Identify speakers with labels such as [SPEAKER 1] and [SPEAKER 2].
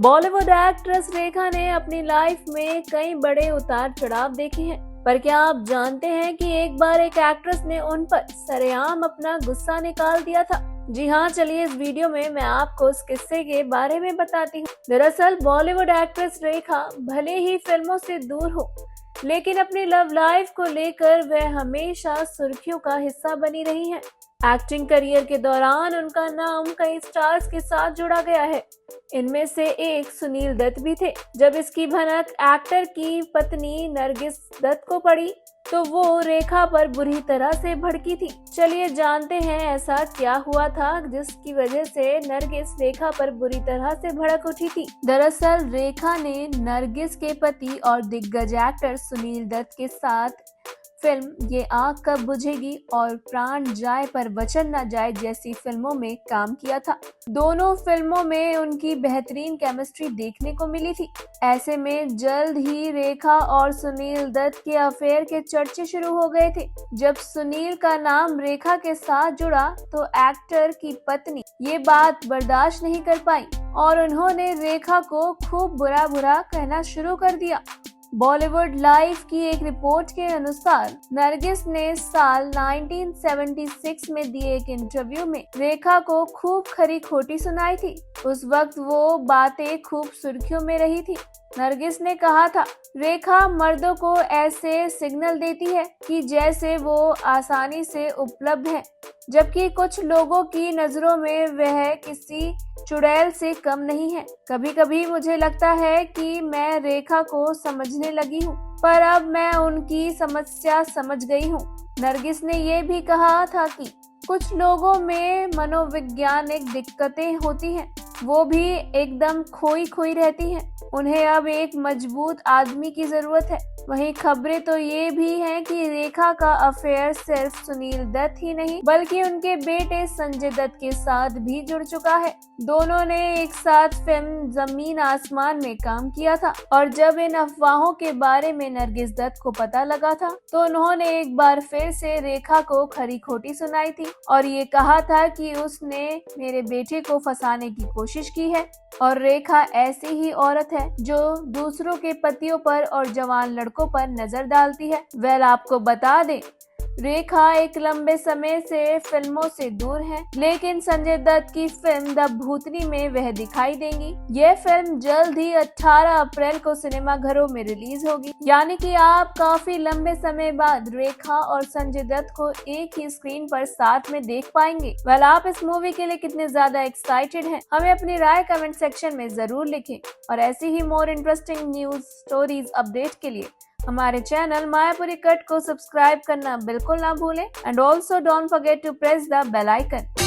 [SPEAKER 1] Bollywood actress रेखा ने अपनी life में कई बड़े उतार चढ़ाव देखे हैं, पर क्या आप जानते हैं कि एक बार एक एक्ट्रेस ने उन पर सरेआम अपना गुस्सा निकाल दिया था। जी हाँ, चलिए इस वीडियो में मैं आपको उस किस्से के बारे में बताती हूँ। दरअसल बॉलीवुड एक्ट्रेस रेखा भले ही फिल्मों से दूर हो, लेकिन अपनी लव लाइफ को लेकर वह हमेशा सुर्खियों का हिस्सा बनी रही हैं। एक्टिंग करियर के दौरान उनका नाम कई स्टार्स के साथ जुड़ा गया है। इनमें से एक सुनील दत्त भी थे। जब इसकी भनक एक्टर की पत्नी नरगिस दत्त को पड़ी तो वो रेखा पर बुरी तरह से भड़की थी। चलिए जानते हैं ऐसा क्या हुआ था जिसकी वजह से नरगिस रेखा पर बुरी तरह से भड़क उठी थी। दरअसल रेखा ने नरगिस के पति और दिग्गज एक्टर सुनील दत्त के साथ फिल्म ये आग कब बुझेगी और प्राण जाए पर वचन न जाए जैसी फिल्मों में काम किया था। दोनों फिल्मों में उनकी बेहतरीन केमिस्ट्री देखने को मिली थी। ऐसे में जल्द ही रेखा और सुनील दत्त के अफेयर के चर्चे शुरू हो गए थे। जब सुनील का नाम रेखा के साथ जुड़ा तो एक्टर की पत्नी ये बात बर्दाश्त नहीं कर पाई और उन्होंने रेखा को खूब बुरा बुरा कहना शुरू कर दिया। बॉलीवुड लाइव की एक रिपोर्ट के अनुसार नरगिस ने साल 1976 में दिए एक इंटरव्यू में रेखा को खूब खरी खोटी सुनाई थी। उस वक्त वो बातें खूब सुर्खियों में रही थी। नरगिस ने कहा था, रेखा मर्दों को ऐसे सिग्नल देती है कि जैसे वो आसानी से उपलब्ध है, जबकि कुछ लोगों की नजरों में वह किसी चुड़ैल से कम नहीं है। कभी कभी मुझे लगता है कि मैं रेखा को समझने लगी हूँ, पर अब मैं उनकी समस्या समझ गई हूँ। नरगिस ने ये भी कहा था कि कुछ लोगों में मनोवैज्ञानिक दिक्कतें होती हैं, वो भी एकदम खोई खोई रहती हैं। उन्हें अब एक मजबूत आदमी की जरूरत है। वहीं खबरें तो ये भी हैं कि रेखा का अफेयर सिर्फ सुनील दत्त ही नहीं बल्कि उनके बेटे संजय दत्त के साथ भी जुड़ चुका है। दोनों ने एक साथ फिल्म जमीन आसमान में काम किया था और जब इन अफवाहों के बारे में नरगिस दत्त को पता लगा था तो उन्होंने एक बार फिर से रेखा को खरी खोटी सुनाई थी और ये कहा था कि उसने मेरे बेटे को फंसाने की कोशिश की है और रेखा ऐसी ही औरत है जो दूसरों के पतियों पर और जवान लड़कों पर नजर डालती है। वेल, आपको बता दें, रेखा एक लंबे समय से फिल्मों से दूर हैं, लेकिन संजय दत्त की फिल्म द भूतनी में वह दिखाई देंगी। यह फिल्म जल्द ही 18 अप्रैल को सिनेमा घरों में रिलीज होगी, यानी कि आप काफी लंबे समय बाद रेखा और संजय दत्त को एक ही स्क्रीन पर साथ में देख पाएंगे। वेल, आप इस मूवी के लिए कितने ज्यादा एक्साइटेड हैं? हमें अपनी राय कमेंट सेक्शन में जरूर लिखें और ऐसी ही more interesting news stories update के लिए हमारे चैनल मायापुरी कट को सब्सक्राइब करना बिल्कुल ना भूलें and also don't forget to press the bell icon.